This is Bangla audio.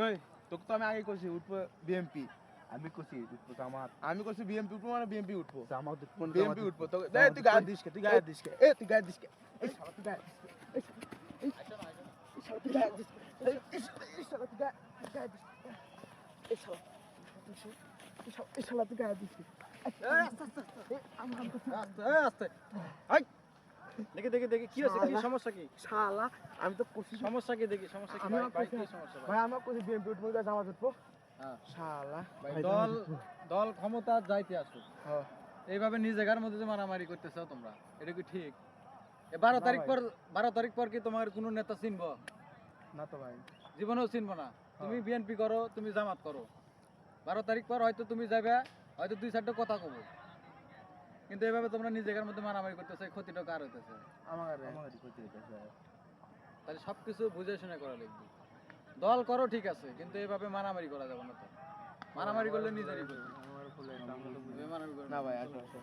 ওই তোকে তো আমি আগে কইছি উঠবো বিএমপি। আমি কইছি উঠবো জামাত। আমি কইছি বিএমপি উঠবো মানে বিএমপি উঠবো। জামাত উঠবো বিএমপি উঠবো। তো দে তুই গায়ে দিস কে? তুই গায়ে দিস কে? এ তুই গায়ে দিস কে? এই শালা তুই গায়ে দিস কে? এই শালা তুই গায়ে দিস কে? এই শালা তুই গায়ে দিস কে? এই শালা এই শালা তুই গায়ে দিস কে? আস্তে আই দেখে দেখে দেখে কি হচ্ছে কি সমস্যা কি শালা আমি তো কইছি সমস্যা কি দেখি সমস্যা কি আমি ভাই কি সমস্যা ভাই আমার কইছি বিএমপি উঠবো জামাত উঠবো। হ্যাঁ শালা ভাই দল দল ক্ষমতা যাইতে আসুক হ্যাঁ এইভাবে নিজ জায়গার মধ্যে যে মারামারি করতেছ তোমরা এটা কি ঠিক? 12 তারিখ পর কি তোমার কোনো নেতা চিনবো? না তো ভাই জীবনেও চিনবো না। তুমি বিএনপি করো, তুমি জামাত করো, 12 তারিখ পর হয়তো তুমি যাবে, হয়তো 2-4টা কথা কব, কিন্তু এভাবে তোমরা নিজ জায়গার মধ্যে মারামারি করতেছে, ক্ষতিটা কার হইতেছে? আমারই ক্ষতি হইতেছে। তাহলে সবকিছু বুঝে শুনে করা লাগবে। দল করো ঠিক আছে, কিন্তু এভাবে মারামারি করা যাবে না। তো মারামারি করলে নিজেরই ক্ষতি। আমার ফুলে এভাবে মারামারি করো না ভাই আসো আসো